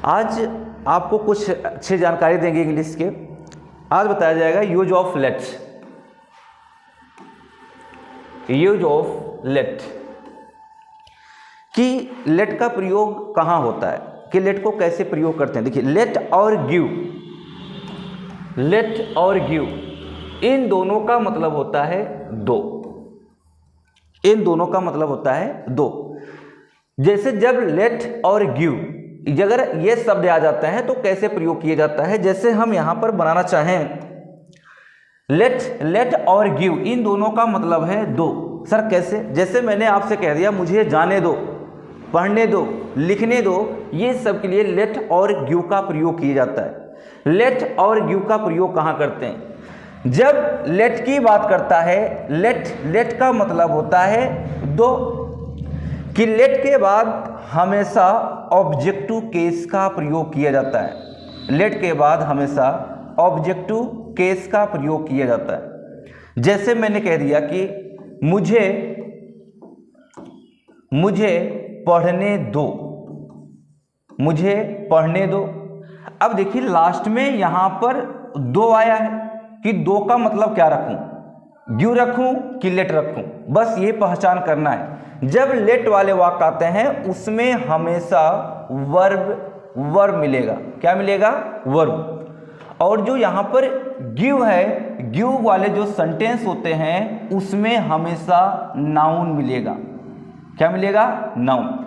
आज आपको कुछ अच्छी जानकारी देंगे इंग्लिश के। आज बताया जाएगा use of let. Use of let कि लेट का प्रयोग कहाँ होता है, कि लेट को कैसे प्रयोग करते हैं। देखिए, लेट और गिव, लेट और गिव इन दोनों का मतलब होता है दो। इन दोनों का मतलब होता है दो। जैसे जब लेट और गिव अगर ये शब्द आ जाता है तो कैसे प्रयोग किया जाता है। जैसे हम यहां पर बनाना चाहें लेट और गिव इन दोनों का मतलब है दो। सर कैसे? जैसे मैंने आपसे कह दिया मुझे जाने दो, पढ़ने दो, लिखने दो, ये सब के लिए लेट और गिव का प्रयोग किया जाता है। लेट और गिव का प्रयोग कहाँ करते हैं? जब लेट की बात करता है, लेट का मतलब होता है दो, कि लेट के बाद हमेशा ऑब्जेक्टिव केस का प्रयोग किया जाता है। लेट के बाद हमेशा ऑब्जेक्टिव केस का प्रयोग किया जाता है। जैसे मैंने कह दिया कि मुझे पढ़ने दो, मुझे पढ़ने दो। अब देखिए लास्ट में यहां पर दो आया है कि दो का मतलब क्या रखूं, गिव रखूं कि लेट रखूं, बस ये पहचान करना है। जब लेट वाले वाक्य आते हैं उसमें हमेशा वर्ब मिलेगा। क्या मिलेगा? वर्ब। और जो यहाँ पर गिव है, गिव वाले जो सेंटेंस होते हैं उसमें हमेशा नाउन मिलेगा। क्या मिलेगा? नाउन।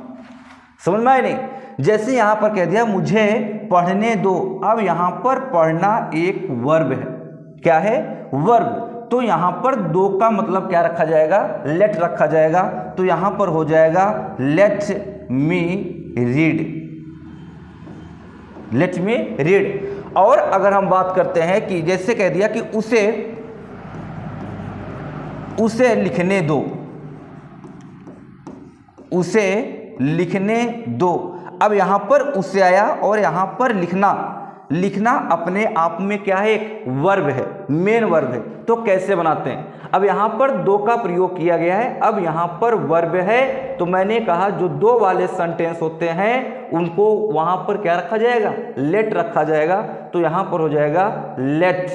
समझ में आए नहीं? जैसे यहाँ पर कह दिया मुझे पढ़ने दो, अब यहाँ पर पढ़ना एक वर्ब है। क्या है? वर्ब। तो यहाँ पर दो का मतलब क्या रखा जाएगा? लेट रखा जाएगा। तो यहाँ पर हो जाएगा let me read, let me read. और अगर हम बात करते हैं कि जैसे कह दिया कि उसे लिखने दो, उसे लिखने दो। अब यहाँ पर उसे आया और यहाँ पर लिखना अपने आप में क्या है? एक वर्ब है, मेन वर्ब है। तो कैसे बनाते हैं? अब यहाँ पर दो का प्रयोग किया गया है, अब यहाँ पर वर्ब है। तो मैंने कहा जो दो वाले सेंटेंस होते हैं उनको वहाँ पर क्या रखा जाएगा? लेट रखा जाएगा। तो यहाँ पर हो जाएगा लेट।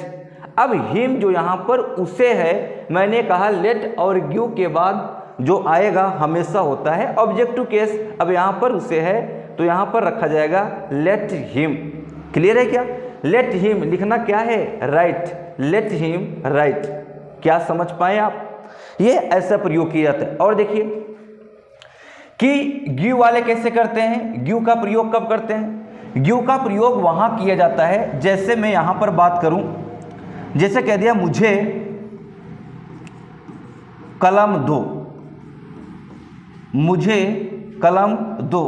अब हिम जो यहाँ पर उसे है, मैंने कहा लेट और गिव के बाद जो आएगा हमेशा होता है ऑब्जेक्टिव केस। अब यहाँ पर उसे है तो यहाँ पर रखा जाएगा लेट हिम। क्लियर है क्या? लेट हिम लिखना क्या है? राइट। Let him right. क्या समझ पाए आप? ये ऐसा प्रयोग किया जाता है। और देखिए कि गिव वाले कैसे करते हैं, गिव का प्रयोग कब करते हैं? गिव का प्रयोग वहां किया जाता है, जैसे मैं यहां पर बात करूं, जैसे कह दिया मुझे कलम दो, मुझे कलम दो।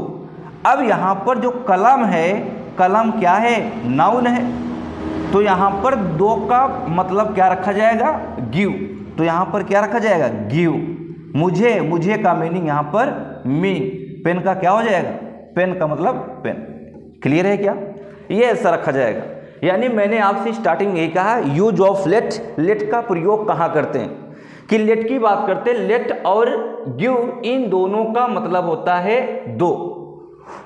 अब यहां पर जो कलम है, कलम क्या है? नाउन है। तो यहां पर दो का मतलब क्या रखा जाएगा? गिव। तो यहां पर क्या रखा जाएगा? गिव। मुझे का मीनिंग यहां पर मी। पेन का क्या हो जाएगा? पेन का मतलब पेन। क्लियर है क्या? ये ऐसा रखा जाएगा। यानी मैंने आपसे स्टार्टिंग में यही कहा यूज ऑफ लेट का प्रयोग कहाँ करते हैं, कि लेट की बात करते हैं। लेट और गिव इन दोनों का मतलब होता है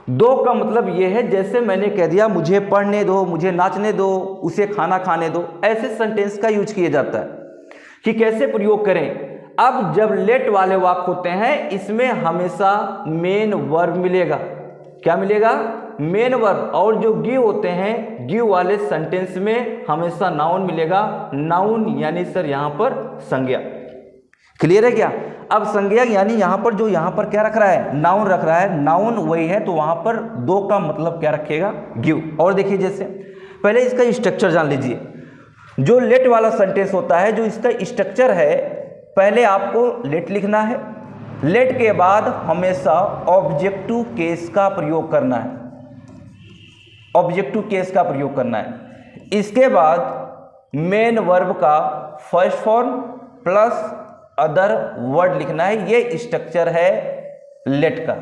दो का मतलब ये है, जैसे मैंने कह दिया मुझे पढ़ने दो, मुझे नाचने दो, उसे खाना खाने दो, ऐसे सेंटेंस का यूज किया जाता है। कि कैसे प्रयोग करें? अब जब लेट वाले वाक्य होते हैं इसमें हमेशा मेन वर्ब मिलेगा। क्या मिलेगा? Main verb. और जो गिव होते हैं, गिव वाले सेंटेंस में हमेशा नाउन मिलेगा। नाउन यानी सर यहाँ पर संज्ञा। क्लियर है क्या? अब संज्ञा यानी यहाँ पर जो यहाँ पर क्या रख रहा है? नाउन रख रहा है। नाउन वही है तो वहाँ पर दो का मतलब क्या रखेगा? गिव। और देखिए जैसे पहले इसका स्ट्रक्चर जान लीजिए। जो लेट वाला सेंटेंस होता है, जो इसका स्ट्रक्चर है, पहले आपको लेट लिखना है। लेट के बाद हमेशा ऑब्जेक्टिव केस का प्रयोग करना है, ऑब्जेक्टिव केस का प्रयोग करना है। इसके बाद मेन वर्ब का first form plus other word लिखना है। ये स्ट्रक्चर है लेट का।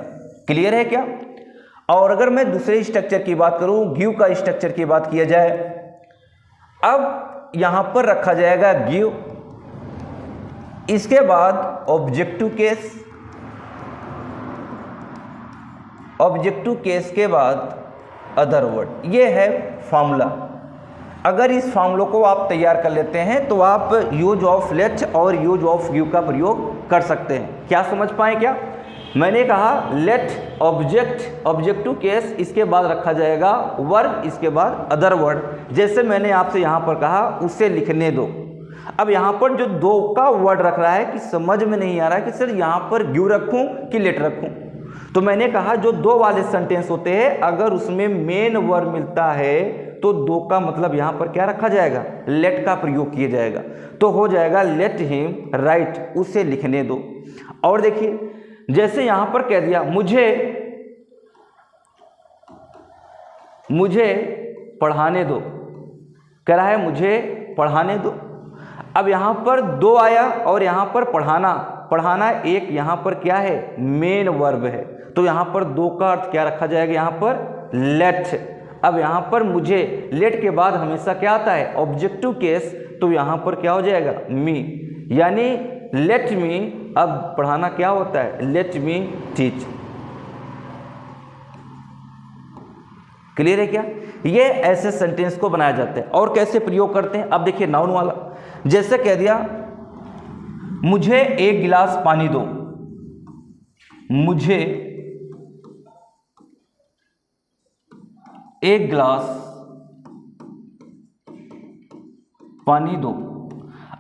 क्लियर है क्या? और अगर मैं दूसरे स्ट्रक्चर की बात करूं, गिव का स्ट्रक्चर की बात किया जाए, अब यहां पर रखा जाएगा गिव, इसके बाद ऑब्जेक्टिव केस, ऑब्जेक्टिव केस के बाद अदर वर्ड। ये है फॉर्मूला। अगर इस फॉर्मूले को आप तैयार कर लेते हैं तो आप यूज ऑफ लेट और यूज ऑफ गिव का प्रयोग कर सकते हैं। क्या समझ पाए क्या? मैंने कहा लेट ऑब्जेक्ट, ऑब्जेक्टिव केस, इसके बाद रखा जाएगा वर्ब, इसके बाद अदर वर्ड। जैसे मैंने आपसे यहाँ पर कहा उसे लिखने दो। अब यहाँ पर जो दो का वर्ड रख रहा है कि समझ में नहीं आ रहा है कि सर यहाँ पर गिव रखूँ कि लेट रखूँ। तो मैंने कहा जो दो वाले सेंटेंस होते हैं अगर उसमें मेन वर्ड मिलता है तो दो का मतलब यहाँ पर क्या रखा जाएगा? लेट का प्रयोग किया जाएगा। तो हो जाएगा लेट हिम राइट, उसे लिखने दो। और देखिए जैसे यहाँ पर कह दिया मुझे पढ़ाने दो, कह रहा है मुझे पढ़ाने दो। अब यहाँ पर दो आया और यहाँ पर पढ़ाना एक यहाँ पर क्या है? मेन वर्ब है। तो यहाँ पर दो का अर्थ क्या रखा जाएगा? यहाँ पर लेट। अब यहाँ पर मुझे, लेट के बाद हमेशा क्या आता है? Objective case. तो यहाँ पर क्या हो जाएगा? मी, यानी लेट मी। अब पढ़ाना क्या होता है? Let me teach. क्लियर है क्या? ये ऐसे सेंटेंस को बनाया जाता है। और कैसे प्रयोग करते हैं? अब देखिए नाउन वाला, जैसे कह दिया मुझे एक गिलास पानी दो, मुझे एक गिलास पानी दो।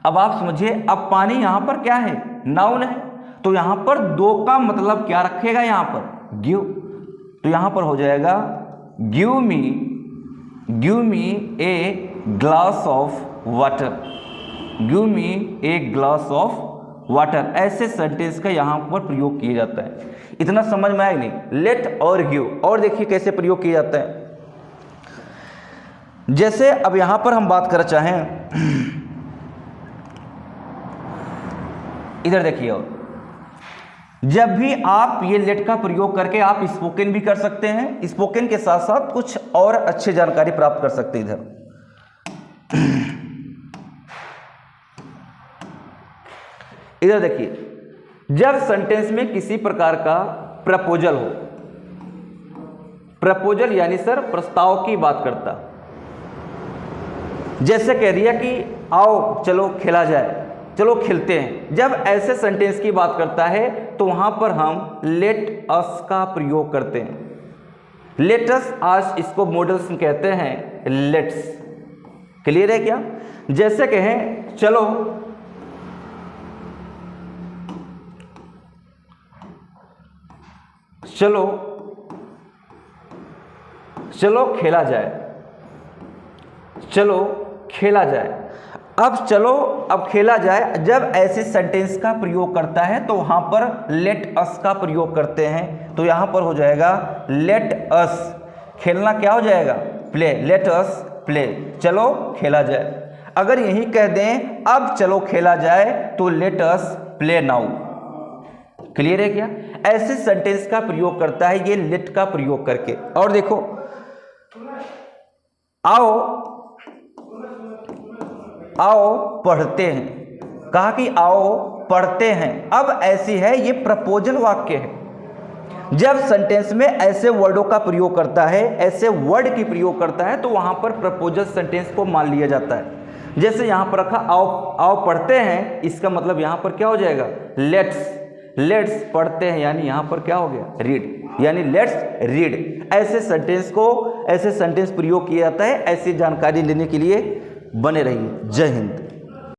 अब आप समझिए, अब पानी यहां पर क्या है? नाउन है। तो यहां पर दो का मतलब क्या रखेगा? यहां पर गिव। तो यहां पर हो जाएगा give me a glass of water, give me a glass of water. ऐसे सेंटेंस का यहां पर प्रयोग किया जाता है। इतना समझ में आया नहीं? लेट और गिव। और देखिए कैसे प्रयोग किया जाता है। जैसे अब यहां पर हम बात करना चाहें, इधर देखिए, और जब भी आप ये लेट का प्रयोग करके आप स्पोकन भी कर सकते हैं, स्पोकन के साथ साथ कुछ और अच्छी जानकारी प्राप्त कर सकते हैं। इधर देखिए, जब सेंटेंस में किसी प्रकार का प्रपोजल हो, प्रपोजल यानी सर प्रस्ताव की बात करता, जैसे कह दिया कि आओ चलो खेला जाए, चलो खेलते हैं। जब ऐसे सेंटेंस की बात करता है तो वहां पर हम लेट अस का प्रयोग करते हैं। लेट अस, आज इसको मॉडल्स में कहते हैं लेट्स। क्लियर है क्या? जैसे कहें चलो चलो चलो खेला जाए, चलो खेला जाए। अब चलो अब खेला जाए, जब ऐसे सेंटेंस का प्रयोग करता है तो वहां पर लेट अस का प्रयोग करते हैं। तो यहां पर हो जाएगा लेट अस, खेलना क्या हो जाएगा? प्ले, लेट अस प्ले, चलो खेला जाए। अगर यही कह दें अब चलो खेला जाए तो let us play now. Clear है क्या? ऐसे सेंटेंस का प्रयोग करता है ये लेट का प्रयोग करके। और देखो, आओ पढ़ते हैं, कहा कि आओ पढ़ते हैं। अब ऐसी है, ये प्रपोजल वाक्य है। जब सेंटेंस में ऐसे वर्डों का प्रयोग करता है, ऐसे वर्ड की प्रयोग करता है तो वहां पर प्रपोजल सेंटेंस को मान लिया जाता है। जैसे यहां पर रखा आओ पढ़ते हैं, इसका मतलब यहां पर क्या हो जाएगा? लेट्स पढ़ते हैं, यानी यहां पर क्या हो गया? रीड, यानी लेट्स रीड। ऐसे सेंटेंस प्रयोग किया जाता है। ऐसी जानकारी लेने के लिए बने रहिए। जय हिंद।